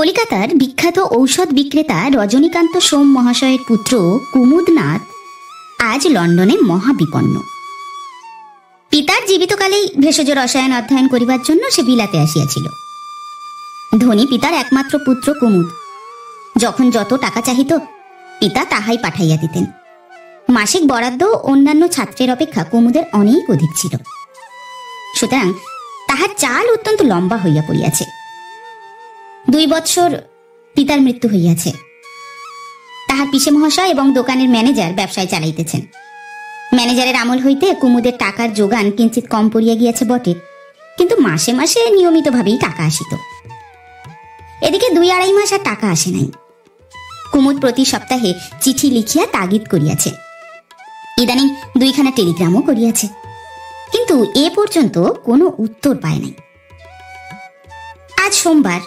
কলিকাতার বিখ্যাত ঔষধ বিক্রেতা রজনীকান্ত সোম মহাশয়ের পুত্র কুমুদনাথ আজ লন্ডনে মহাবিপন্ন। পিতার জীবিতকালেই ভেষজ রসায়ন অধ্যয়ন করিবার জন্য সে বিলাতে আসিয়াছিল। ধনী পিতার একমাত্র পুত্র কুমুদ যখন যত টাকা চাহিত পিতা তাহাই পাঠাইয়া দিতেন। মাসিক বরাদ্দ অন্যান্য ছাত্রের অপেক্ষা কুমুদের অনেক অধিক ছিল, সুতরাং তাহার চাল অত্যন্ত লম্বা হইয়া পড়িয়াছে। 2 বৎসর পিতার মৃত্যু হইয়াছে। তাহার পিসে মহাশয় এবং দোকানের ম্যানেজার ব্যবসায় চালাইতেছেন। ম্যানেজারের আমল হইতে কুমুদের টাকার যোগান কিঞ্চিত কম পড়িয়া গিয়াছে বটে, কিন্তু মাসে মাসে নিয়মিতভাবেই টাকা আসিত। এদিকে 2-2.5 মাস আর টাকা আসে নাই। কুমুদ প্রতি সপ্তাহে চিঠি লিখিয়া তাগিদ করিয়াছে, ইদানিং 2খানা টেলিগ্রামও করিয়াছে, কিন্তু এ পর্যন্ত কোনো উত্তর পায় নাই। আজ সোমবার,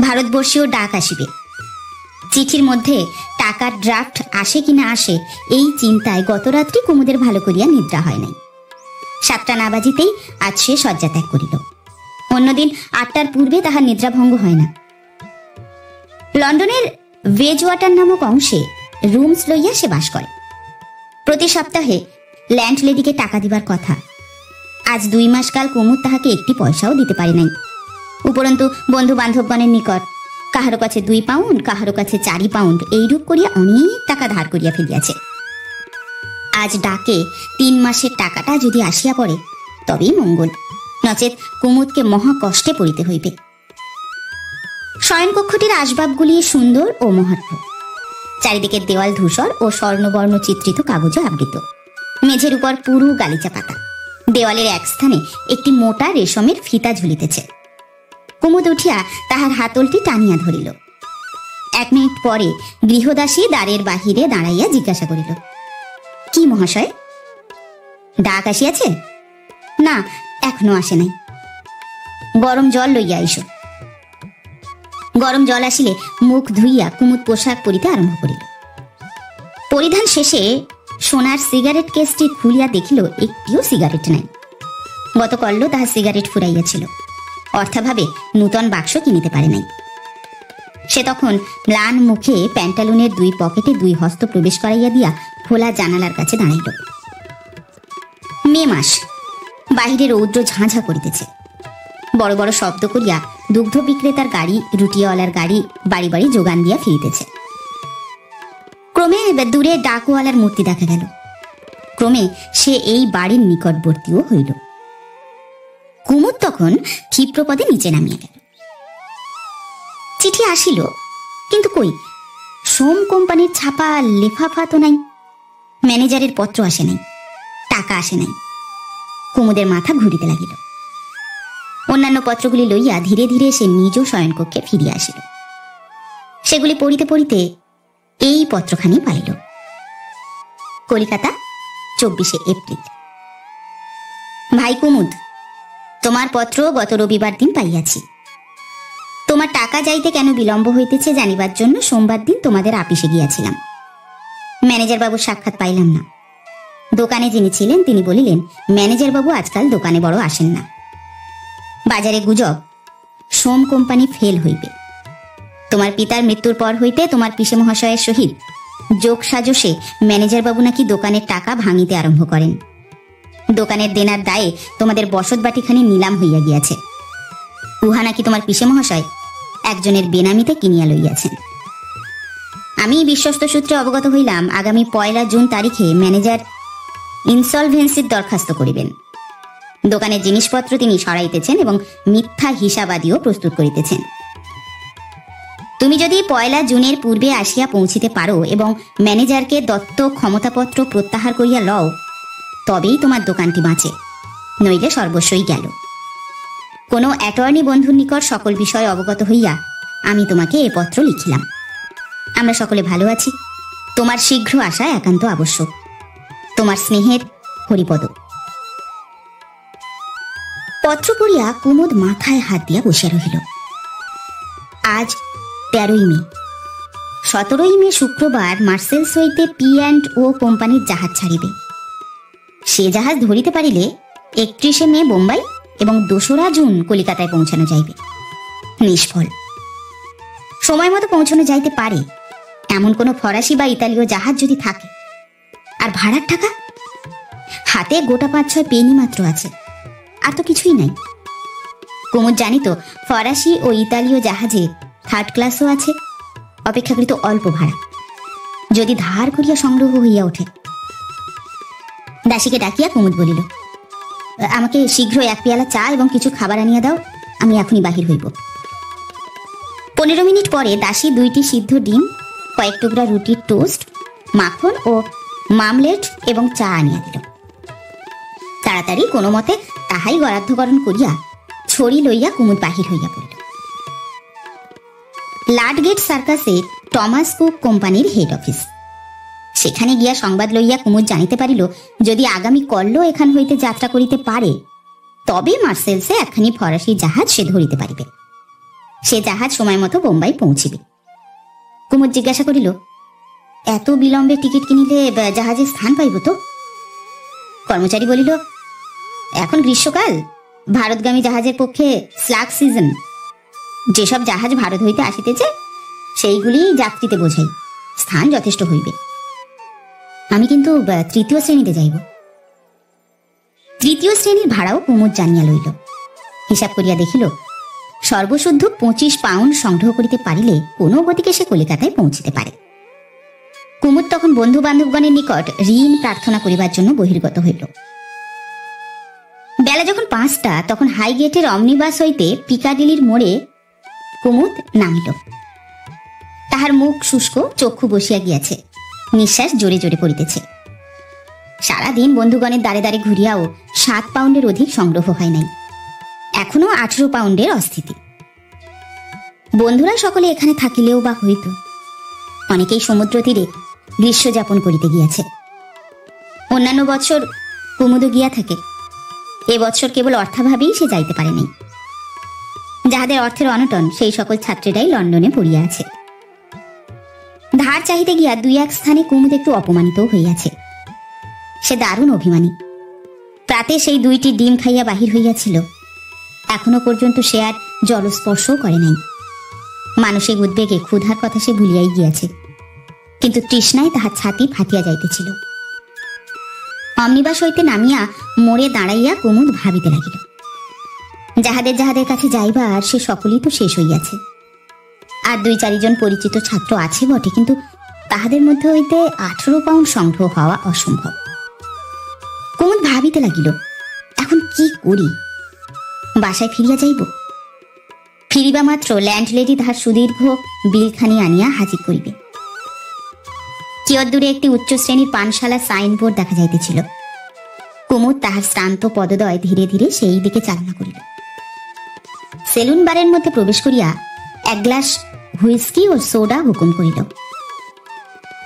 ভারতবর্ষীয় ডাক আসিবে। চিঠির মধ্যে টাকার ড্রাফট আসে কিনা আসে এই চিন্তায় গত রাত্রি কুমুদের ভালো করিয়া নিদ্রা হয় নাই। 7টা না বাজিতেই আজ সে শয্যা ত্যাগ করিল। অন্যদিন 8টার পূর্বে তাহার নিদ্রাভঙ্গ হয় না। লন্ডনের ওয়েজওয়াটার নামক অংশে রুমস লইয়া সে বাস করে। প্রতি সপ্তাহে ল্যান্ডলেডিকে টাকা দিবার কথা। আজ 2 মাসকাল কুমুদ তাহাকে একটি পয়সাও দিতে পারে নাই। উপরন্তু বন্ধু বান্ধবগণের নিকট কাহারো কাছে 2 পাউন্ড, কাহারো কাছে 4 পাউন্ড এইরূপ করিয়া অনেক টাকা ধার করিয়া ফেলিয়াছে। আজ ডাকে 3 মাসের টাকাটা যদি আসিয়া পড়ে তবেই মঙ্গল, নচেত কুমুদকে মহা কষ্টে পড়িতে হইবে। শয়নকক্ষটির আসবাবগুলি সুন্দর ও মহার্ঘ। চারিদিকের দেওয়াল ধূসর ও স্বর্ণবর্ণ চিত্রিত কাগজে আবৃত। মেঝের উপর পুরু গালিচা পাতা। দেওয়ালের এক স্থানে একটি মোটা রেশমের ফিতা ঝুলিতেছে। কুমুদ উঠিয়া তাহার হাতলটি টানিয়া ধরিল। 1 মিনিট পরে গৃহদাসী দ্বারের বাহিরে দাঁড়াইয়া জিজ্ঞাসা করিল, কি মহাশয়, ডাক আসিয়াছে? না, এখনো আসে নাই। গরম জল লইয়া আইসো। গরম জল আসিলে মুখ ধুইয়া কুমুদ পোশাক পরিতে আরম্ভ করিল। পরিধান শেষে সোনার সিগারেট কেসটি খুলিয়া দেখিল একটিও সিগারেট নাই। গতকল্য তাহার সিগারেট ফুরাইয়াছিল, অর্থাভাবে নূতন বাক্স কিনিতে পারে নাই। সে তখন ম্লান মুখে প্যান্টালুনের 2 পকেটে 2 হস্ত প্রবেশ করাইয়া দিয়া খোলা জানালার কাছে দাঁড়াইল। মে মাস, বাহিরে রৌদ্র ঝাঁঝা করিতেছে। বড় বড় শব্দ করিয়া দুগ্ধ বিক্রেতার গাড়ি, রুটিওয়ালার গাড়ি বাড়ি বাড়ি যোগান দিয়া ফিরিতেছে। ক্রমে দূরে ডাকওয়ালার মূর্তি দেখা গেল। ক্রমে সে এই বাড়ির নিকটবর্তীও হইল। কুমুদ তখন ক্ষিপ্রপদে নিচে নামিয়া গেল। চিঠি আসিল, কিন্তু কই, সোম কোম্পানির ছাপা লেফাফা তো নাই। ম্যানেজারের পত্র আসে নাই, টাকা আসে নাই। কুমুদের মাথা ঘুরিতে লাগিল। অন্যান্য পত্রগুলি লইয়া ধীরে ধীরে সে নিজ শয়নকক্ষে ফিরিয়া আসিল। সেগুলি পড়িতে পড়িতে এই পত্রখানি পাইল। কলিকাতা, 24শে এপ্রিল। ভাই কুমুদ, তোমার পত্র গত রবিবার দিন পাইয়াছি। তোমার টাকা যাইতে কেন বিলম্ব হইতেছে জানিবার জন্য সোমবার দিন তোমাদের আপিসে গিয়াছিলাম। ম্যানেজার বাবুর সাক্ষাৎ পাইলাম না। দোকানে যিনি ছিলেন তিনি বলিলেন, ম্যানেজার বাবু আজকাল দোকানে বড় আসেন না। বাজারে গুজব, সোম কোম্পানি ফেল হইবে। তোমার পিতার মৃত্যুর পর হইতে তোমার পিসে মহাশয়ের সহিত যোগ সাজসে ম্যানেজার বাবু নাকি দোকানের টাকা ভাঙিতে আরম্ভ করেন। দোকানের দেনার দায়ে তোমাদের বসত বাটিখানি নিলাম হইয়া গিয়াছে। উহা নাকি তোমার পিসে মহাশয় একজনের বেনামিতে কিনিয়া লইয়াছেন। আমি বিশ্বস্ত সূত্রে অবগত হইলাম আগামী 1 জুন তারিখে ম্যানেজার ইনসলভেন্সির দরখাস্ত করিবেন। দোকানের জিনিসপত্র তিনি সরাইতেছেন এবং মিথ্যা হিসাবাদিও প্রস্তুত করিতেছেন। তুমি যদি 1 জুনের পূর্বে আসিয়া পৌঁছিতে পারো এবং ম্যানেজারকে দত্ত ক্ষমতাপত্র প্রত্যাহার করিয়া লও, তবেই তোমার দোকানটি বাঁচে, নইলে সর্বস্বই গেল। কোনো অ্যাটর্নি বন্ধুর নিকট সকল বিষয় অবগত হইয়া আমি তোমাকে এ পত্র লিখিলাম। আমরা সকলে ভালো আছি। তোমার শীঘ্র আসা একান্ত আবশ্যক। তোমার স্নেহের হরিপদ। পত্র পড়িয়া কুমুদ মাথায় হাত দিয়া বসে রহিল। আজ 13ই মে। 17ই মে শুক্রবার মার্সেলস হইতে P&O কোম্পানির জাহাজ ছাড়িবে। সে জাহাজ ধরিতে পারিলে 31শে মে বোম্বাই এবং 2রা জুন কলিকাতায় পৌঁছানো যাইবে। নিষ্ফল। সময় মতো পৌঁছানো যাইতে পারে এমন কোনো ফরাসি বা ইতালীয় জাহাজ যদি থাকে। আর ভাড়ার টাকা? হাতে গোটা 5-6 পেনি মাত্র আছে, আর তো কিছুই নাই। কুমুদ জানিত ফরাসি ও ইতালীয় জাহাজে 3rd ক্লাসও আছে, অপেক্ষাকৃত অল্প ভাড়া, যদি ধার করিয়া সংগ্রহ হইয়া ওঠে। দাসীকে ডাকিয়া কুমুদ বলিল, আমাকে শীঘ্র 1 পেয়ালা চা এবং কিছু খাবার আনিয়া দাও, আমি এখনই বাহির হইব। 15 মিনিট পরে দাসী 2টি সিদ্ধ ডিম, কয়েক টুকরা রুটির টোস্ট, মাখন ও মামলেট এবং চা আনিয়া দিল। তাড়াতাড়ি কোনো মতে তাহাই গরাধ্যকরণ করিয়া ছড়ি লইয়া কুমুদ বাহির হইয়া পড়িল। লাডগেট সার্কাসে টমাস কুক কোম্পানির হেড অফিস। সেখানে গিয়া সংবাদ লইয়া কুমুদ জানিতে পারিল, যদি আগামী কল্য এখান হইতে যাত্রা করিতে পারে তবে মার্সেলসে একখানি ফরাসি জাহাজ সে ধরিতে পারিবে। সে জাহাজ সময় মতো বোম্বাই পৌঁছিবে। কুমুদ জিজ্ঞাসা করিল, এত বিলম্বে টিকিট কিনিলে জাহাজে স্থান পাইব তো? কর্মচারী বলিল, এখন গ্রীষ্মকাল, ভারতগামী জাহাজের পক্ষে স্লাগ সিজন। যেসব জাহাজ ভারত হইতে আসিতেছে সেইগুলি যাত্রীতে বোঝাই, স্থান যথেষ্ট হইবে। আমি কিন্তু 3য় শ্রেণীতে যাইব। 3য় শ্রেণীর ভাড়াও কুমুদ জানিয়া লইল। হিসাব করিয়া দেখিল, সর্বশুদ্ধ 25 পাউন্ড সংগ্রহ করিতে পারিলে কোনো গতিকে সে কলিকাতায় পৌঁছিতে পারে। কুমুদ তখন বন্ধু বান্ধবগণের নিকট ঋণ প্রার্থনা করিবার জন্য বহির্গত হইল। বেলা যখন 5টা, তখন হাইগেটের অমনিবাস হইতে পিকাডিলির মোড়ে কুমুদ নামিল। তাহার মুখ শুষ্ক, চক্ষু বসিয়া গিয়াছে, নিঃশ্বাস জোরে জোরে পড়িতেছে। সারাদিন বন্ধুগণের দ্বারে দ্বারে ঘুরিয়াও 7 পাউন্ডের অধিক সংগ্রহ হয় নাই। এখনো 18 পাউন্ডের অস্থিতি। বন্ধুরা সকলে এখানে থাকিলেও বা হইত, অনেকেই সমুদ্র তীরে গ্রীষ্ম যাপন করিতে গিয়াছে। অন্যান্য বৎসর কুমুদও গিয়া থাকে, এ বৎসর কেবল অর্থাভাবেই সে যাইতে পারে নাই। যাহাদের অর্থের অনটন সেই সকল ছাত্রীরাই লন্ডনে পড়িয়া আছে। ধার চাহিতে গিয়া 2-1 স্থানে কুমুদ একটু অপমানিত হইয়াছে। সে দারুণ অভিমানী। প্রাতে সেই 2টি ডিম খাইয়া বাহির হইয়াছিল, এখনো পর্যন্ত সে আর জলস্পর্শও করে নাই। মানসিক উদ্বেগে ক্ষুধার কথা সে ভুলিয়াই গিয়াছে, কিন্তু তৃষ্ণায় তাহার ছাতি ফাটিয়া যাইতেছিল। অমনিবাস হইতে নামিয়া মোড়ে দাঁড়াইয়া কুমুদ ভাবিতে লাগিল, যাহাদের যাহাদের কাছে যাইবার সে সকলেই তো শেষ হইয়াছে। আর 2-4 জন পরিচিত ছাত্র আছে বটে, কিন্তু তাহাদের মধ্যে হইতে 18 পাউন্ড সংগ্রহ হওয়া অসম্ভব। কুমুদ ভাবিতে লাগিল, এখন কি করি? বাসায় ফিরিয়া যাইব? ফিরিবা মাত্র ল্যান্ডলেডি তাহার সুদীর্ঘ বিলখানি আনিয়া হাজির করিবে। কিয়ৎ দূরে একটি উচ্চ শ্রেণীর পানশালা সাইনবোর্ড দেখা যাইতেছিল। কুমুদ তাহার শ্রান্ত পদদয় ধীরে ধীরে সেই দিকে চালনা করিল। সেলুন বারের মধ্যে প্রবেশ করিয়া 1 গ্লাস হুইস্কি ও সোডা হুকুম করিল।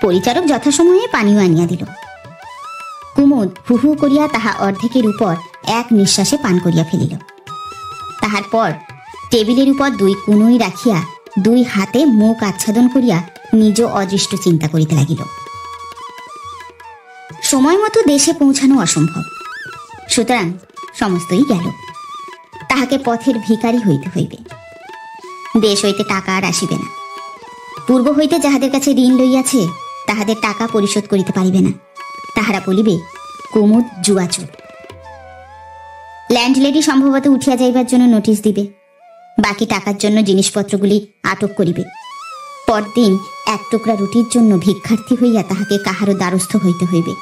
পরিচারক যথাসময়ে পানীয় আনিয়া দিল। কুমুদ হু হু করিয়া তাহা অর্ধেকের উপর এক নিঃশ্বাসে পান করিয়া ফেলিল। তাহার পর টেবিলের উপর 2 কুনুই রাখিয়া 2 হাতে মুখ আচ্ছাদন করিয়া নিজ অদৃষ্ট চিন্তা করিতে লাগিল। সময় মতো দেশে পৌঁছানো অসম্ভব, সুতরাং সমস্তই গেল। তাহাকে পথের ভিখারি হইতে হইবে। দেশ হইতে টাকা আর আসিবে না। পূর্ব হইতে যাহাদের কাছে ঋণ লইয়াছে তাহাদের টাকা পরিশোধ করিতে পারিবে না। তাহারা বলিবে কুমুদ জুয়াচোর। ল্যান্ডলেডি সম্ভবত উঠিয়া যাইবার জন্য নোটিশ দিবে, বাকি টাকার জন্য জিনিসপত্রগুলি আটক করিবে। পরদিন 1 টুকরা রুটির জন্য ভিক্ষার্থী হইয়া তাহাকে কাহারও দ্বারস্থ হইতে হইবে।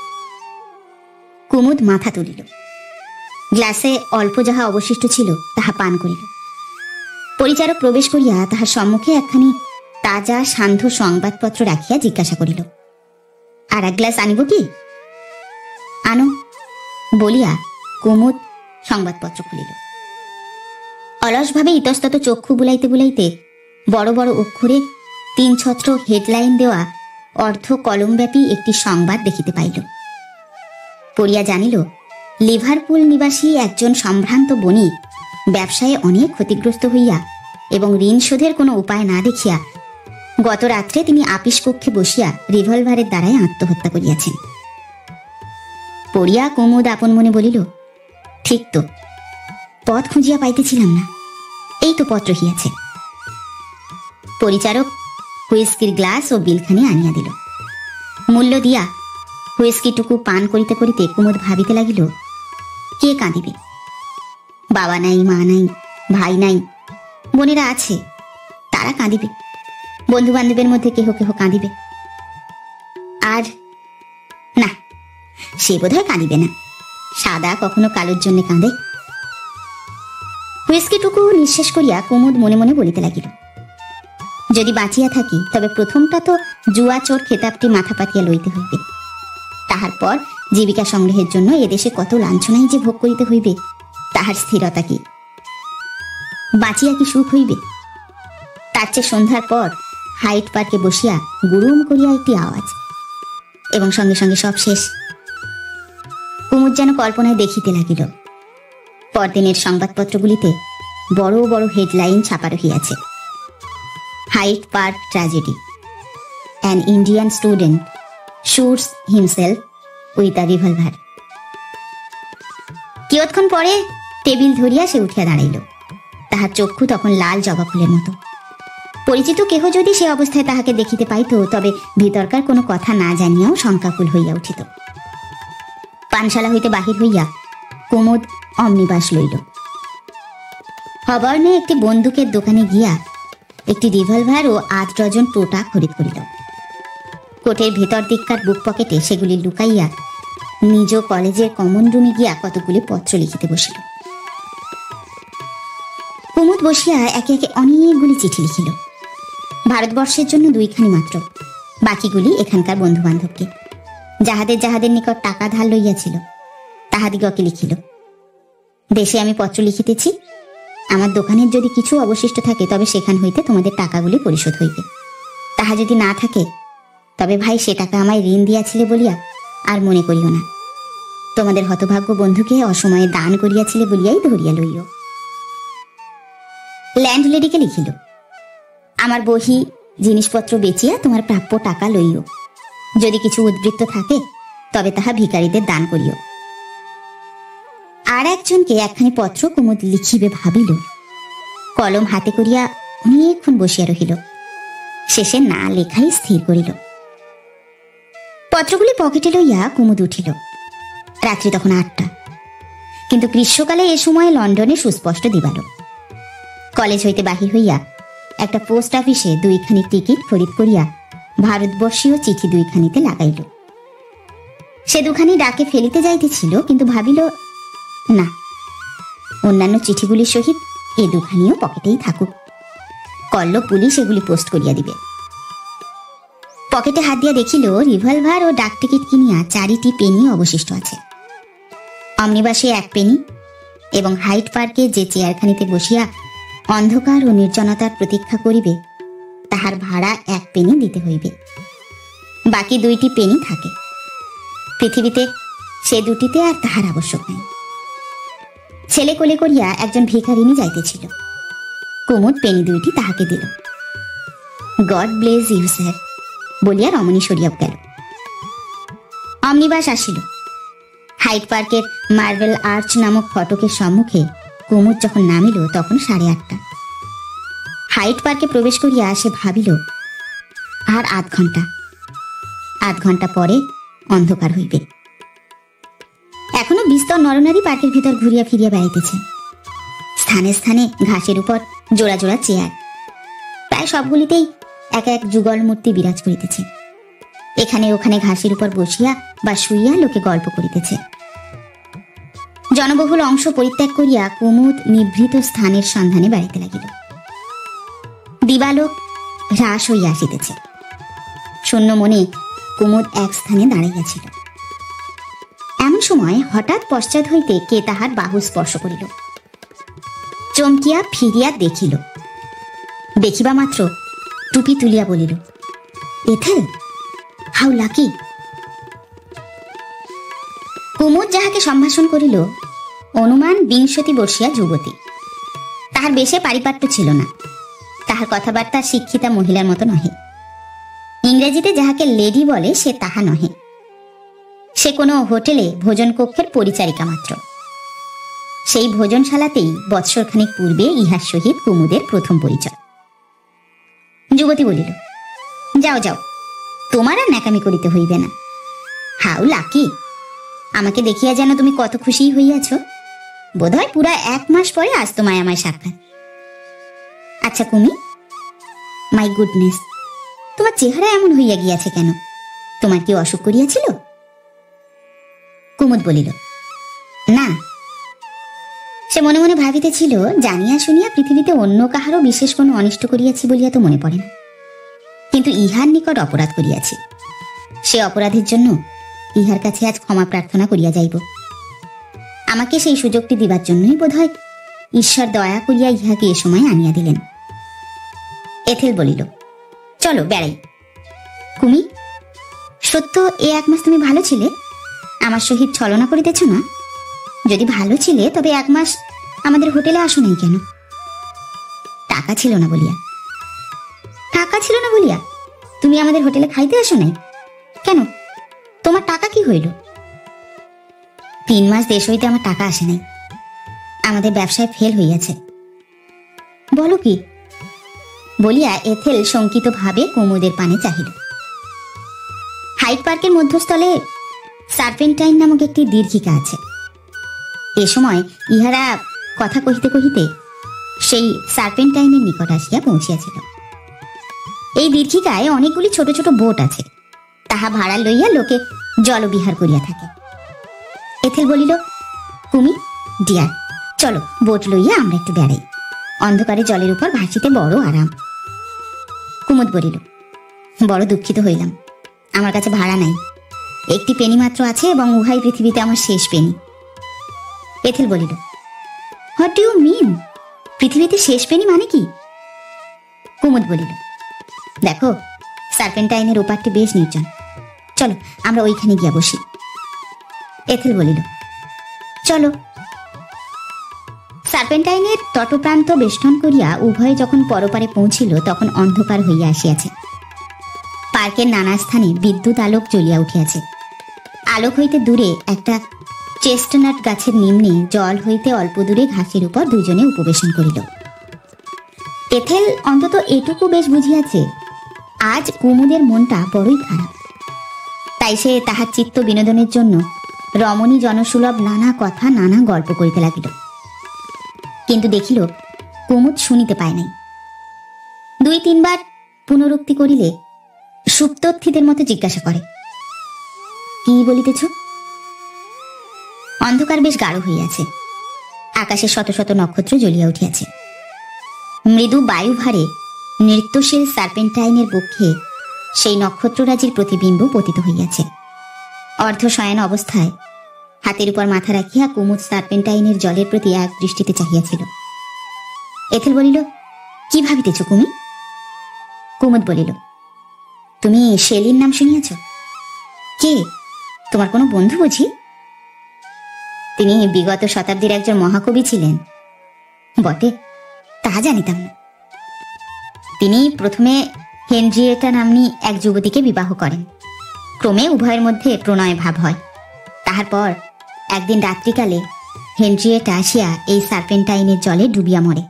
কুমুদ মাথা তুলিল। গ্লাসে অল্প যাহা অবশিষ্ট ছিল তাহা পান করিল। পরিচারক প্রবেশ করিয়া তাহার সম্মুখে একখানি তাজা সান্ধ্য সংবাদপত্র রাখিয়া জিজ্ঞাসা করিল, আর 1 গ্লাস আনিব কি? আনো বলিয়া কুমুদ সংবাদপত্র খুলিল। অলসভাবে ইতস্তত চক্ষু বুলাইতে বুলাইতে বড় বড় অক্ষরে 3 ছত্র হেডলাইন দেওয়া অর্ধ কলমব্যাপী একটি সংবাদ দেখিতে পাইল। পড়িয়া জানিল, লিভারপুল নিবাসী একজন সম্ভ্রান্ত বণিক ব্যবসায়ে অনেক ক্ষতিগ্রস্ত হইয়া এবং ঋণ শোধের কোনো উপায় না দেখিয়া গত রাত্রে তিনি আপিস কক্ষে বসিয়া রিভলভারের দ্বারাই আত্মহত্যা করিয়াছেন। পড়িয়া কুমুদ আপন মনে বলিল, ঠিক তো, পথ খুঁজিয়া পাইতেছিলাম না, এই তো পত্র হিয়াছে। পরিচারক হুইস্কির গ্লাস ও বিলখানি আনিয়া দিল। মূল্য দিয়া হুইস্কিটুকু পান করিতে করিতে কুমুদ ভাবিতে লাগিল, কে কাঁদিবে? বাবা নাই, মা নাই, ভাই নাই, বোনেরা আছে, তারা কাঁদিবে। বন্ধু বান্ধবের মধ্যে কেহ কেহ কাঁদিবে। আর না, সে বোধহয় কাঁদিবে না। সাদা কখনো কালোর জন্য কাঁদে। হুইস্কিটুকু নিঃশেষ করিয়া কুমুদ মনে মনে বলিতে লাগিল, যদি বাঁচিয়া থাকি তবে প্রথমটা তো জুয়া চোর খেতাবটি মাথা পাতিয়া লইতে হইবে। তাহার পর জীবিকা সংগ্রহের জন্য এদেশে কত লাঞ্ছনাই যে ভোগ করিতে হইবে, তাহার স্থিরতা কি? বাঁচিয়া কি সুখ হইবে? তার চেয়ে সন্ধ্যার পর হাইট পার্কে বসিয়া গুরুম করিয়া একটি আওয়াজ, এবং সঙ্গে সঙ্গে সব শেষ। কুমুদ যেন কল্পনায় দেখিতে লাগিল, পরদিনের সংবাদপত্রগুলিতে বড় বড় হেডলাইন ছাপা রহিয়াছে, Hyde park tragedy, an Indian student shoots himself with a revolver. কিয়ৎক্ষণ পরে টেবিল ধরিয়া সে উঠিয়া দাঁড়াইল। তাহার চক্ষু তখন লাল জবা ফুলের মতো। পরিচিত কেহ যদি সে অবস্থায় তাহাকে দেখিতে পাইত, তবে ভিতরকার কোনো কথা না জানিয়াও শঙ্কাকুল হইয়া উঠিত। পানশালা হইতে বাহির হইয়া কুমুদ অমনিবাস লইল। হবর্নে একটি বন্দুকের দোকানে গিয়া একটি রিভলভার ও 8 ডজন টোটা খরিদ করিল। কোটের ভেতর দিককার বুক পকেটে সেগুলি লুকাইয়া নিজ কলেজের কমন রুমে গিয়া কতগুলি পত্র লিখিতে বসিল। কুমুদ বসিয়া একে একে অনেকগুলি চিঠি লিখিল। ভারতবর্ষের জন্য 2খানি মাত্র, বাকিগুলি এখানকার বন্ধু বান্ধবকে, যাহাদের যাহাদের নিকট টাকা ধার লইয়াছিল তাহাদিগকে লিখিল। দেশে আমি পত্র লিখিতেছি, আমার দোকানের যদি কিছু অবশিষ্ট থাকে তবে সেখান হইতে তোমাদের টাকাগুলি পরিশোধ হইবে। তাহা যদি না থাকে তবে ভাই সে টাকা আমায় ঋণ দিয়াছিলে বলিয়া আর মনে করিও না। তোমাদের হতভাগ্য বন্ধুকে অসময়ে দান করিয়াছিলে বলিয়াই ধরিয়া লইও। ল্যান্ডলেডিকে লিখিল, আমার বহি জিনিসপত্র বেচিয়া তোমার প্রাপ্য টাকা লইও। যদি কিছু উদ্বৃত্ত থাকে তবে তাহা ভিখারীদের দান করিও। আর একজনকে একখানি পত্র কুমুদ লিখিবে ভাবিল, কলম হাতে করিয়া অনেকক্ষণ বসিয়া রহিল। শেষে না লেখাই স্থির করিল। পত্রগুলি পকেটে লইয়া কুমুদ উঠিল। রাত্রি তখন 8টা, কিন্তু গ্রীষ্মকালে এ সময় লন্ডনে সুস্পষ্ট দিবালো। কলেজ হইতে বাহির হইয়া একটা পোস্ট অফিসে 2খানি টিকিট খরিদ করিয়া ভারতবর্ষীয় চিঠি 2খানিতে লাগাইল। সে 2খানি ডাকে ফেলিতে যাইতেছিল, কিন্তু ভাবিল না, অন্যান্য চিঠিগুলির সহিত এ 2খানিও পকেটেই থাকুক। কল্ল পুলিশ এগুলি পোস্ট করিয়া দিবে। পকেটে হাত দিয়া দেখিল রিভলভার ও ডাক টিকিট কিনিয়া 4টি পেনি অবশিষ্ট আছে। অমনিবাসে 1 পেনি এবং হাইট পার্কে যে চেয়ারখানিতে বসিয়া অন্ধকার ও নির্জনতার প্রতীক্ষা করিবে তাহার ভাড়া 1 পেনি দিতে হইবে। বাকি 2টি পেনি থাকে। পৃথিবীতে সে 2টিতে আর তাহার আবশ্যক নাই। ছেলে কোলে করিয়া একজন ভিখারিনী যাইতেছিল। কুমুদ পেনি 2টি তাহাকে দিল। গড ব্লেস ইউ স্যার বলিয়া রমণী সরিয়া গেল। অমনিবাস আসিল। হাইট পার্কের মার্বেল আর্চ নামক ফটকের সম্মুখে কুমুদ যখন নামিল তখন 8:30। হাইট পার্কে প্রবেশ করিয়া সে ভাবিল, আর 8 ঘন্টা, 8 ঘন্টা পরে অন্ধকার হইবে। এখনো বিস্তর নরনারী পার্কের ভিতর ঘুরিয়া ফিরিয়া বেড়াইতেছে। স্থানে স্থানে ঘাসের উপর জোড়া জোড়া চেয়ার, প্রায় সবগুলিতেই এক এক যুগল মূর্তি বিরাজ করিতেছে। এখানে ওখানে ঘাসের উপর বসিয়া বা শুইয়া লোকে গল্প করিতেছে। জনবহুল অংশ পরিত্যাগ করিয়া কুমুদ নিভৃত স্থানের সন্ধানে বেড়াইতে লাগিল। দিবালোক হ্রাস হইয়া আসিতেছে। শূন্য মনে কুমুদ এক স্থানে দাঁড়াইয়াছিল। এমন সময় হঠাৎ পশ্চাৎ হইতে কে তাহার বাহু স্পর্শ করিল। চমকিয়া ফিরিয়া দেখিল। দেখিবা মাত্র টুপি তুলিয়া বলিল, এথেল, হাউ লাকি। কুমুদ যাহাকে সম্ভাষণ করিল অনুমান 20 বর্ষীয়া যুবতী। তাহার বেশে পারিপাট্য ছিল না। তাহার কথাবার্তা শিক্ষিতা মহিলার মতো নহে। ইংরেজিতে যাহাকে লেডি বলে সে তাহা নহে। সে কোনো হোটেলে ভোজন কক্ষের পরিচারিকা মাত্র। সেই ভোজনশালাতেই বৎসরখানেক পূর্বে ইহার সহিত কুমুদের প্রথম পরিচয়। যুবতী বলিল, যাও যাও, তোমার আর ন্যাকামি করিতে হইবে না। হাউ লাকি, আমাকে দেখিয়া যেন তুমি কত খুশি হইয়াছ। বোধহয় পুরা 1 মাস পরে আজ তোমায় আমায় সাক্ষাৎ। আচ্ছা কুমি, মাই গুডনেস, তোমার চেহারা এমন হইয়া গিয়াছে কেন? তোমার কি অসুখ করিয়াছিল? কুমুদ বলিল, না। সে মনে মনে ভাবিতেছিল, জানিয়া শুনিয়া পৃথিবীতে অন্য কাহারও বিশেষ কোনো অনিষ্ট করিয়াছি বলিয়া তো মনে পড়ে না, কিন্তু ইহার নিকট অপরাধ করিয়াছি। সে অপরাধের জন্য ইহার কাছে আজ ক্ষমা প্রার্থনা করিয়া যাইব। আমাকে সেই সুযোগটি দিবার জন্যই বোধহয় ঈশ্বর দয়া করিয়া ইহাকে এ সময় আনিয়া দিলেন। এথেল বলিল, চলো বেড়াই। কুমি, সত্য এ 1 মাস তুমি ভালো ছিলে? আমার সহিত ছলনা করিতেছ না? যদি ভালো ছিলে তবে 1 মাস আমাদের হোটেলে আসো নাই কেন? টাকা ছিল না বলিয়া? টাকা ছিল না বলিয়া তুমি আমাদের হোটেলে খাইতে আসো নাই কেন? তোমার টাকা কি হইল? 3 মাস দেশ হইতে আমার টাকা আসে নাই, আমাদের ব্যবসায় ফেল হইয়াছে। বলো কি? বলিয়া এথেল শঙ্কিত ভাবে কুমুদের পানে চাহিল। হাইড পার্কের মধ্যস্থলে সার্পেন্টাইন নামক একটি দীর্ঘিকা আছে। এ সময় ইহারা কথা কহিতে কহিতে সেই সার্পেন্টাইনের নিকট আসিয়া পৌঁছিয়াছিল। এই দীর্ঘিকায় অনেকগুলি ছোট ছোট বোট আছে, তাহা ভাড়া লইয়া লোকে জলবিহার করিয়া থাকে। এথেল বলিল, কুমি ডিয়ার, চলো বোট লইয়া আমরা একটু বেড়াই। অন্ধকারে জলের উপর ভাসিতে বড় আরাম। কুমুদ বলিল, বড় দুঃখিত হইলাম, আমার কাছে ভাড়া নাই, একটি পেনি মাত্র আছে এবং উহাই পৃথিবীতে আমার শেষ পেনি। এথেল বলিল, হোয়াট ডু ইউ মিন? পৃথিবীতে শেষ পেনি মানে কি? কুমুদ বলিল, দেখো সার্পেন্টাইনের ওপারটি বেশ নির্জন, চলো আমরা ওইখানে গিয়া বসি। এথেল বলিল, চলো। সার্পেন্টাইনের তটপ্রান্ত বেষ্টন করিয়া উভয়ে যখন পরপারে পৌঁছিল তখন অন্ধকার হইয়া আসিয়াছে। পার্কের নানা স্থানে বিদ্যুৎ আলোক জ্বলিয়া উঠিয়াছে। আলোক হইতে দূরে একটা চেস্টনাট গাছের নিম্নে জল হইতে অল্প দূরে ঘাসের উপর দুজনে উপবেশন করিল। এথেল অন্তত এটুকু বেশ বুঝিয়াছে, আজ কুমুদের মনটা বড়ই খারাপ। তাই সে তাহার চিত্ত বিনোদনের জন্য রমণী জনসুলভ নানা কথা নানা গল্প করিতে লাগিল। কিন্তু দেখিল কুমুদ শুনিতে পায় নাই। 2-3 বার পুনরুক্তি করিলে সুপ্তস্থিতের মতো জিজ্ঞাসা করে, কি বলিতেছ? অন্ধকার বেশ গাঢ় হইয়াছে, আকাশে শত শত নক্ষত্র জ্বলিয়া উঠিয়াছে। মৃদু বায়ুভারে নৃত্যশীল সার্পেন্টাইনের বক্ষে সেই নক্ষত্ররাজির প্রতিবিম্ব পতিত হইয়াছে। অর্ধ শয়ন অবস্থায় হাতের উপর মাথা রাখিয়া কুমুদ সার্পেন্টাইনের জলের প্রতি এক দৃষ্টিতে চাহিয়াছিল। এথেল বলিল, কি ভাবিতেছ কুমি? কুমুদ বলিল, তুমি শেলির নাম শুনিয়াছ? কে? তোমার কোনো বন্ধু বুঝি? তিনি বিগত শতাব্দীর একজন মহাকবি ছিলেন। বটে, তাহা জানিতাম না। তিনি প্রথমে হেনরিয়েটা নাম্নী এক যুবতীকে বিবাহ করেন। ক্রমে উভয়ের মধ্যে প্রণয় ভাব হয়। তাহার পর একদিন রাত্রিকালে হেনরিয়েটা আসিয়া এই সার্পেন্টাইনের জলে ডুবিয়া মরে।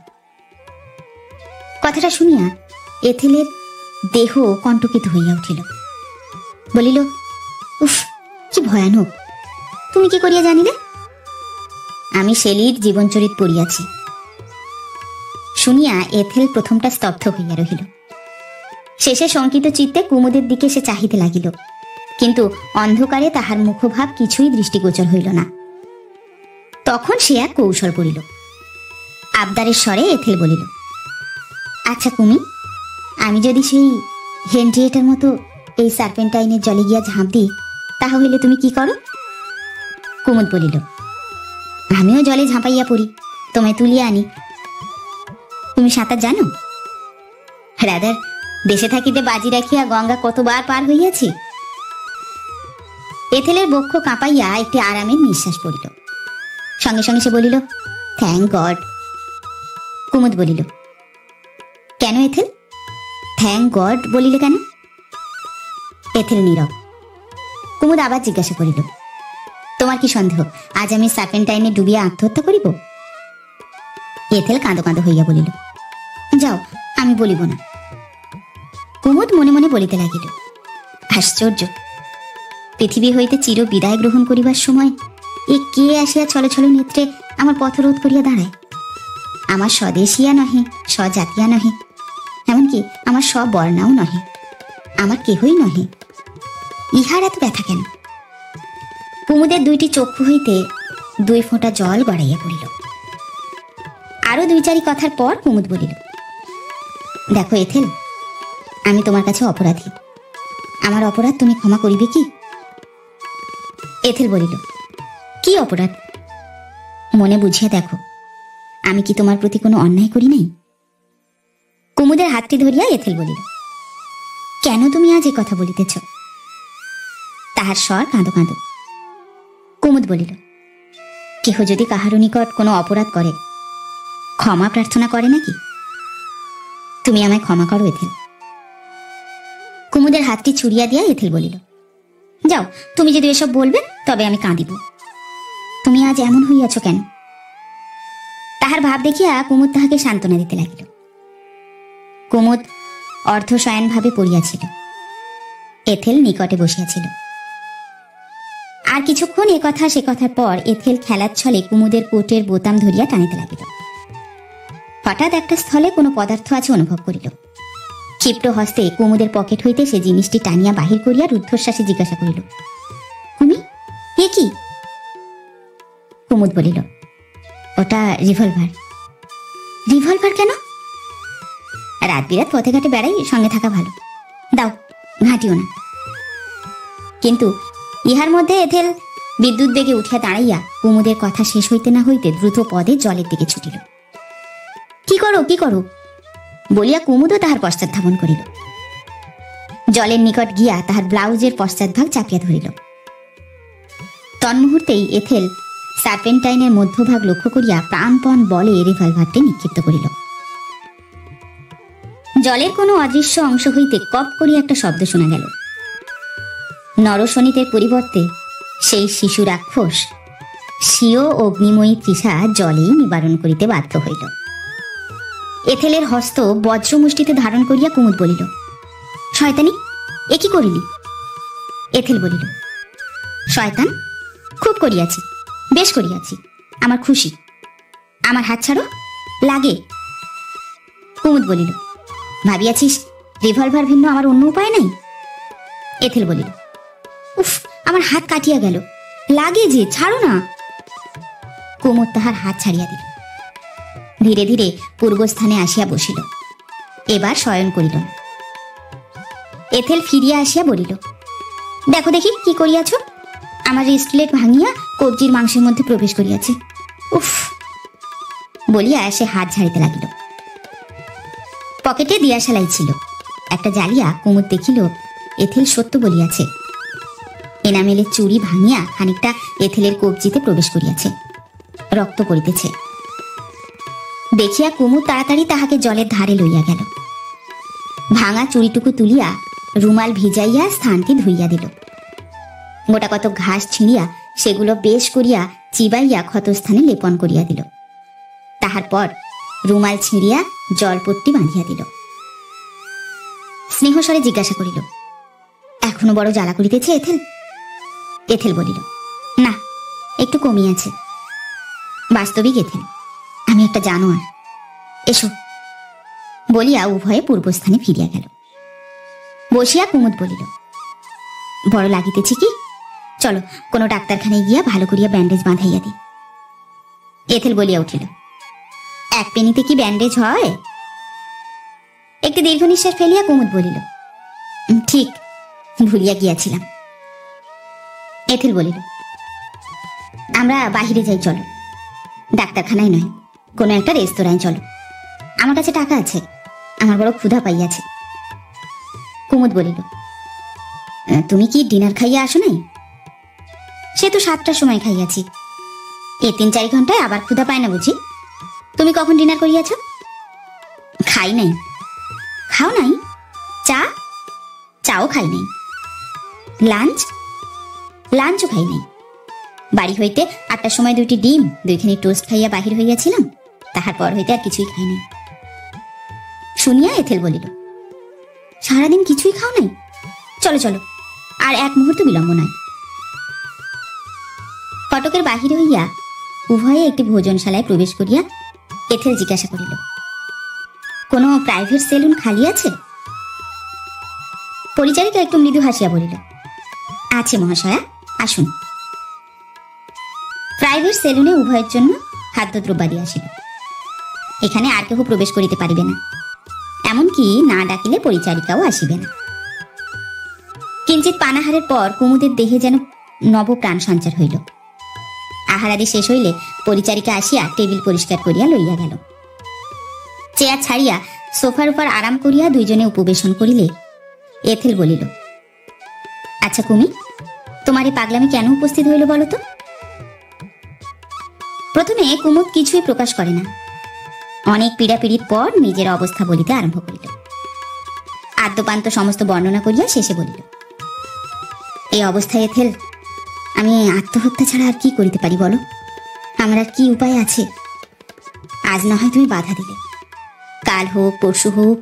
কথাটা শুনিয়া এথেলের দেহ কণ্টকিত হইয়া উঠিল। বলিল, উফ, কি ভয়ানক! তুমি কি করিয়া জানিলে? আমি শেলির জীবনচরিত পড়িয়াছি। শুনিয়া এথেল প্রথমটা স্তব্ধ হইয়া রহিল। শেষে শঙ্কিত চিত্তে কুমুদের দিকে সে চাহিতে লাগিল, কিন্তু অন্ধকারে তাহার মুখভাব কিছুই দৃষ্টিগোচর হইল না। তখন সে এক কৌশল করিল। আবদারের স্বরে এথেল বলিল, আচ্ছা কুমি, আমি যদি সেই হেনরিয়েটার মতো এই সার্পেন্টাইনের জলে গিয়া ঝাঁপ দিই, তাহা হইলে তুমি কি করো? কুমুদ বলিল, আমিও জলে ঝাঁপাইয়া পড়ি, তোমায় তুলিয়া আনি। তুমি সাঁতার জানো? রাদার, দেশে থাকিতে বাজি রাখিয়া গঙ্গা কতবার পার হইয়াছি। এথেলের বক্ষ কাঁপাইয়া একটি আরামের নিঃশ্বাস পড়িল। সঙ্গে সঙ্গে সে বলিল, থ্যাংক গড। কুমুদ বলিল, কেন এথেল? থ্যাংক গড বলিলে কেন? এথেল নীরব। কুমুদ আবার জিজ্ঞাসা করিল, তোমার কি সন্দেহ আজ আমি সার্পেন্টাইনে ডুবিয়া আত্মহত্যা করিব? এথেল কাঁদো কাঁদো হইয়া বলিল, যাও, আমি বলিব না। মনে মনে বলিতে লাগিল, আশ্চর্য, পৃথিবী হইতে চির বিদায় গ্রহণ করিবার সময় এ কে আসিয়া ছলো ছলো নেত্রে আমার পথরোধ করিয়া দাঁড়ায়। আমার স্বদেশিয়া নহে, স্বজাতিয়া নহে, এমনকি আমার স্ববর্ণাও নহে, আমার কেহই নহে। ইহার এত ব্যথা কেন? কুমুদের দুইটি চক্ষু হইতে 2 ফোঁটা জল গড়াইয়া পড়িল। আরো 2-4 কথার পর কুমুদ বলিল, দেখো এথেল, আমি তোমার কাছে অপরাধী। আমার অপরাধ তুমি ক্ষমা করিবে কি? এথেল বলিল, কি অপরাধ? মনে বুঝিয়া দেখো, আমি কি তোমার প্রতি কোনো অন্যায় করি নাই? কুমুদের হাতটি ধরিয়া এথেল বলিল, কেন তুমি আজ এ কথা বলিতেছ? তাহার স্বর কাঁদো কাঁদো। কুমুদ বলিল, কেহ যদি কাহার নিকট কোনো অপরাধ করে ক্ষমা প্রার্থনা করে নাকি? তুমি আমায় ক্ষমা করো এথেল। কুমুদের হাতটি ছুড়িয়া দিয়া এথেল বলিল, যাও, তুমি যদি এসব বলবে তবে আমি কাঁদিব। তুমি আজ এমন হইয়াছ কেন? তাহার ভাব দেখিয়া কুমুদ তাহাকে সান্ত্বনা দিতে লাগিল। কুমুদ অর্ধশয়ন ভাবে পড়িয়াছিল, এথেল নিকটে বসিয়াছিল। আর কিছুক্ষণ এ কথা সে কথার পর এথেল খেলার ছলে কুমুদের কোটের বোতাম ধরিয়া টানিতে লাগিল। হঠাৎ একটা স্থলে কোনো পদার্থ আছে অনুভব করিল। ক্ষিপ্র হস্তে কুমুদের পকেট হইতে সে জিনিসটি টানিয়া বাহির করিয়া রুদ্ধশ্বাসে জিজ্ঞাসা করিল, কুমি, এ কি? কুমুদ বলিল, ওটা রিভলভার। রিভলভার কেন? রাত বিরাত পথে ঘাটে বেড়াই, সঙ্গে থাকা ভালো। দাও, ঘাঁটিও না। কিন্তু ইহার মধ্যে এথেল বিদ্যুৎ বেগে উঠিয়া দাঁড়াইয়া কুমুদের কথা শেষ হইতে না হইতে দ্রুত পদে জলের দিকে ছুটিল। কি করো, কি করো বলিয়া কুমুদও তাহার পশ্চাৎ ধাবন করিল। জলের নিকট গিয়া তাহার ব্লাউজের পশ্চাৎভাগ চাপিয়া ধরিল। তন্মুহূর্তেই এথেল সার্পেন্টাইনের মধ্যভাগ লক্ষ্য করিয়া প্রাণপণ বলে রিভলভারটি নিক্ষিপ্ত করিল। জলের কোনো অদৃশ্য অংশ হইতে কপ করিয়া একটা শব্দ শোনা গেল। নরশনিতের পরিবর্তে সেই শিশু রাক্ষস স্বীয় অগ্নিময়ী তৃষা জলেই নিবারণ করিতে বাধ্য হইল। এথেলের হস্ত বজ্রমুষ্টিতে ধারণ করিয়া কুমুদ বলিল, শয়তানি, এ কি করিলি? এথেল বলিল, শয়তান, খুব করিয়াছি, বেশ করিয়াছি, আমার খুশি। আমার হাত ছাড়ো, লাগে। কুমুদ বলিল, ভাবিয়াছিস রিভলভার ভিন্ন আমার অন্য উপায় নাই? এথেল বলিল, উফ, আমার হাত কাটিয়া গেল, লাগে যে, ছাড়ো না। কুমুদ তাহার হাত ছাড়িয়া দিল। ধীরে ধীরে পূর্বস্থানে আসিয়া বসিল। এবার শয়ন করিল না। এথেল ফিরিয়া আসিয়া বলিল, দেখো দেখি কি করিয়াছ? আমার রিস্টলেট ভাঙিয়া কবজির মাংসের মধ্যে প্রবেশ করিয়াছে। উফ বলিয়া সে হাত ঝাড়িতে লাগিল। পকেটে দিয়াশালাই ছিল। একটা জ্বালিয়া কুমুদ দেখিল এথেল সত্য বলিয়াছে। এনামেলের চুড়ি ভাঙিয়া খানিকটা এথেলের কবজিতে প্রবেশ করিয়াছে, রক্ত পড়িতেছে। দেখিয়া কুমুদ তাড়াতাড়ি তাহাকে জলের ধারে লইয়া গেল। ভাঙা চুড়িটুকু তুলিয়া রুমাল ভিজাইয়া স্থানটি ধুইয়া দিল। গোটা কত ঘাস ছিঁড়িয়া সেগুলো বেশ করিয়া চিবাইয়া ক্ষতস্থানে লেপন করিয়া দিল। তাহার পর রুমাল ছিঁড়িয়া জলপট্টি বাঁধিয়া দিল। স্নেহস্বরে জিজ্ঞাসা করিল, এখনো বড় জ্বালা করিতেছে এথেল? এথেল বলিল, না, একটু কমিয়াছে। বাস্তবিক এথেল, আমি একটা জানোয়ার, এসো বলিয়া উভয়ে পূর্বস্থানে ফিরিয়া গেল। বসিয়া কুমুদ বলিল, বড় লাগিতেছে কি? চলো কোনো ডাক্তারখানায় গিয়া ভালো করিয়া ব্যান্ডেজ বাঁধাইয়া দিই। এথেল বলিয়া উঠিল, 1 পেনিতে কি ব্যান্ডেজ হয়? একটি দীর্ঘ নিঃশ্বাস ফেলিয়া কুমুদ বলিল, ঠিক, ভুলিয়া গিয়াছিলাম। এথেল বলিল, আমরা বাহিরে যাই, চলো, ডাক্তারখানায় নয়, কোনো একটা রেস্তোরাঁয় চলো, আমার কাছে টাকা আছে, আমার বড় ক্ষুধা পাইয়াছে। কুমুদ বলিল, তুমি কি ডিনার খাইয়া আসো নাই? সে তো 7টার সময় খাইয়াছি, এ 3-4 ঘন্টায় আবার ক্ষুধা পায় না বুঝি? তুমি কখন ডিনার করিয়াছ? খাই নাই। খাও নাই? চা? চাও খাই নাই। লাঞ্চ? লাঞ্চও খাই নাই। বাড়ি হইতে 8টার সময় 2টি ডিম 2খানি টোস্ট খাইয়া বাহির হইয়াছিলাম, তাহার পর হইতে আর কিছুই খাই নাই। শুনিয়া এথেল বলিল, সারাদিন কিছুই খাও নাই? চলো চলো, আর এক মুহূর্ত বিলম্ব নয়। ফটকের বাহির হইয়া উভয়ে একটি ভোজনশালায় প্রবেশ করিয়া এথেল জিজ্ঞাসা করিল, কোনো প্রাইভেট সেলুন খালি আছে? পরিচারিকা একটু মৃদু হাসিয়া বলিল, আছে মহাশয়া, আসুন। প্রাইভেট সেলুনে উভয়ের জন্য খাদ্যদ্রব্যাদি আসিল। এখানে আর কেহ প্রবেশ করিতে পারিবে না, এমনকি না ডাকিলে পরিচারিকাও আসিবে না। কিঞ্চিত পানাহারের পর কুমুদের দেহে যেন নব প্রাণ সঞ্চার হইল। আহারাদি শেষ হইলে পরিচারিকা আসিয়া টেবিল পরিষ্কার করিয়া লইয়া গেল। চেয়ার ছাড়িয়া সোফার উপর আরাম করিয়া দুইজনে উপবেশন করিলে এথেল বলিল, আচ্ছা কুমি, তোমার এই পাগলামি কেন উপস্থিত হইল বলো তো? প্রথমে কুমুদ কিছুই প্রকাশ করে না, অনেক পীড়াপিড়ির পর নিজের অবস্থা বলিতে আরম্ভ করিল। আদ্যপান্ত সমস্ত বর্ণনা করিয়া শেষে বলিল, এই অবস্থায় এথেল, আমি আত্মহত্যা ছাড়া আর কি করিতে পারি বলো? আমার আর কি উপায় আছে? আজ না হয় তুমি বাধা দিলে, কাল হোক পরশু হোক,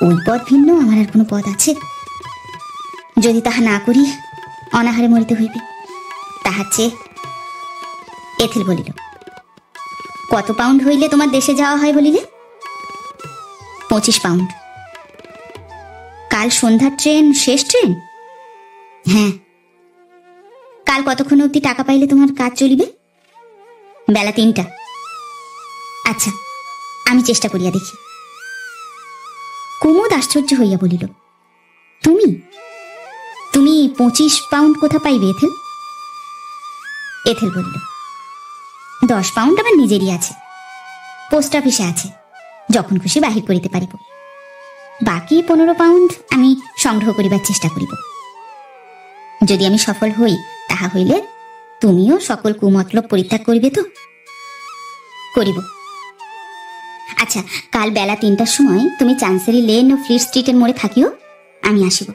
ওই পথ ভিন্ন আমার আর কোনো পথ আছে? যদি তাহা না করি অনাহারে মরিতে হইবে, তাহার চেয়ে। এথেল বলিল, কত পাউন্ড হইলে তোমার দেশে যাওয়া হয় বলিলে? 25 পাউন্ড। কাল সন্ধ্যার ট্রেন, শেষ ট্রেন? হ্যাঁ। কাল কতক্ষণ অবধি টাকা পাইলে তোমার কাজ চলিবে? বেলা 3টা। আচ্ছা, আমি চেষ্টা করিয়া দেখি। কুমুদ আশ্চর্য হইয়া বলিল, তুমি তুমি 25 পাউন্ড কোথা পাইবে এথেল? এথেল বলিল, 10 পাউন্ড আমার নিজেরই আছে, পোস্ট অফিসে আছে, যখন খুশি বাহির করিতে পারিব। বাকি 15 পাউন্ড আমি সংগ্রহ করিবার চেষ্টা করিব। যদি আমি সফল হই, তাহা হইলে তুমিও সকল কুমতলব পরিত্যাগ করিবে তো? করিব। আচ্ছা, কাল বেলা 3টার সময় তুমি চান্সেরি লেন ও ফ্লিট স্ট্রিটের মোড়ে থাকিও, আমি আসিব।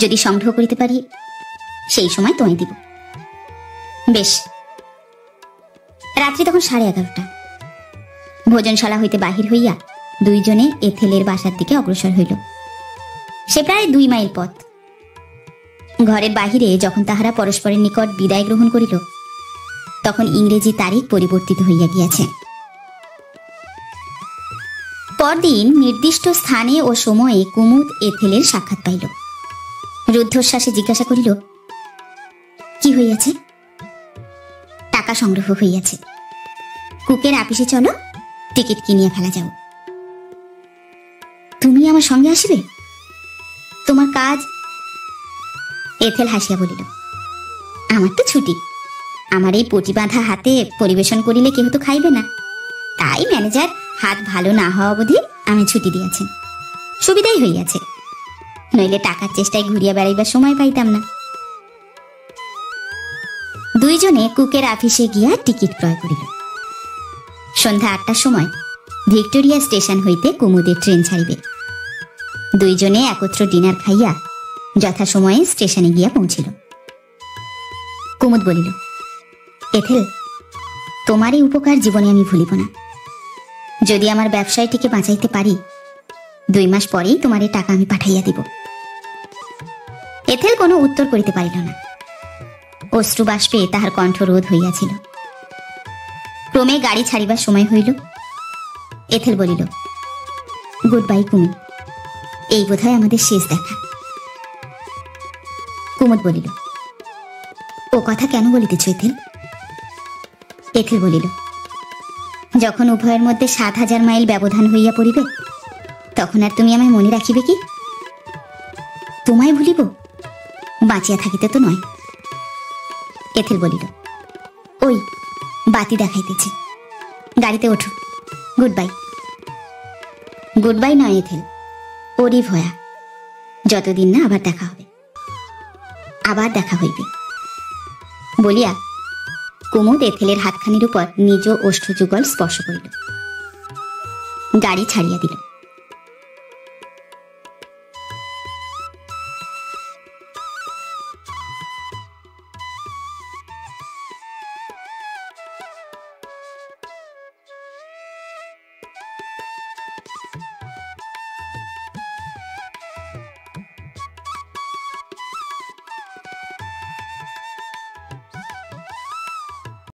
যদি সংগ্রহ করিতে পারি, সেই সময় তোমায় দিব। বেশ। রাত্রি তখন 11:30। ভোজনশালা হইতে বাহির হইয়া দুইজনে এথেলের বাসার দিকে অগ্রসর হইল। সে প্রায় 2 মাইল পথ। ঘরের বাহিরে যখন তাহারা পরস্পরের নিকট বিদায় গ্রহণ করিল, তখন ইংরেজি তারিখ পরিবর্তিত হইয়া গিয়াছে। পরদিন নির্দিষ্ট স্থানে ও সময়ে কুমুদ এথেলের সাক্ষাৎ পাইল। রুদ্ধশ্বাসে জিজ্ঞাসা করিল, কি হইয়াছে? টাকা সংগ্রহ হইয়াছে। কুকের আপিসে চলো, টিকিট কিনিয়া ফেলা যাও। তুমি আমার সঙ্গে আসিবে? তোমার কাজ? এথেল হাসিয়া বলিল, আমার তো ছুটি। আমার এই পটি বাঁধা হাতে পরিবেশন করিলে কেহ তো খাইবে না, তাই ম্যানেজার হাত ভালো না হওয়া অবধি আমি ছুটি দিয়েছেন। সুবিধাই হইয়াছে, নইলে টাকার চেষ্টায় ঘুরিয়া বেড়াইবার সময় পাইতাম না। দুইজনে কুকের আপিসে গিয়া টিকিট ক্রয় করিল। সন্ধ্যা 8টার সময় ভিক্টোরিয়া স্টেশন হইতে কুমুদের ট্রেন ছাড়িবে। দুইজনে একত্র ডিনার খাইয়া যথাসময়ে স্টেশনে গিয়া পৌঁছিল। কুমুদ বলিল, এথেল, তোমার এই উপকার জীবনে আমি ভুলিব না। যদি আমার ব্যবসায়টিকে বাঁচাইতে পারি, 2 মাস পরেই তোমার এই টাকা আমি পাঠাইয়া দিব। এথেল কোনো উত্তর করিতে পারিল না। অশ্রু বাষ্পে তাহার কণ্ঠ রোধ হইয়াছিল। ক্রমে গাড়ি ছাড়িবার সময় হইল। এথেল বলিল, গুড বাই কুমি, এই বোধহয় আমাদের শেষ দেখা। কুমুদ বলিল, ও কথা কেন বলিতেছ এথেল? এথেল বলিল, যখন উভয়ের মধ্যে 7,000 মাইল ব্যবধান হইয়া পড়িবে, তখন আর তুমি আমায় মনে রাখিবে কি? তোমায় ভুলিব? বাঁচিয়া থাকিতে তো নয়। এথেল বলিল, ওই বাতি দেখাইতেছে, গাড়িতে ওঠো। Good bye. গুড বাই নয় এথেল, ওরি ভয়া, যতদিন না আবার দেখা হবে। আবার দেখা হইবে বলিয়া কুমুদ এথেলের হাতখানির উপর নিজ ওষ্ঠযুগল স্পর্শ করিল। গাড়ি ছাড়িয়া দিল।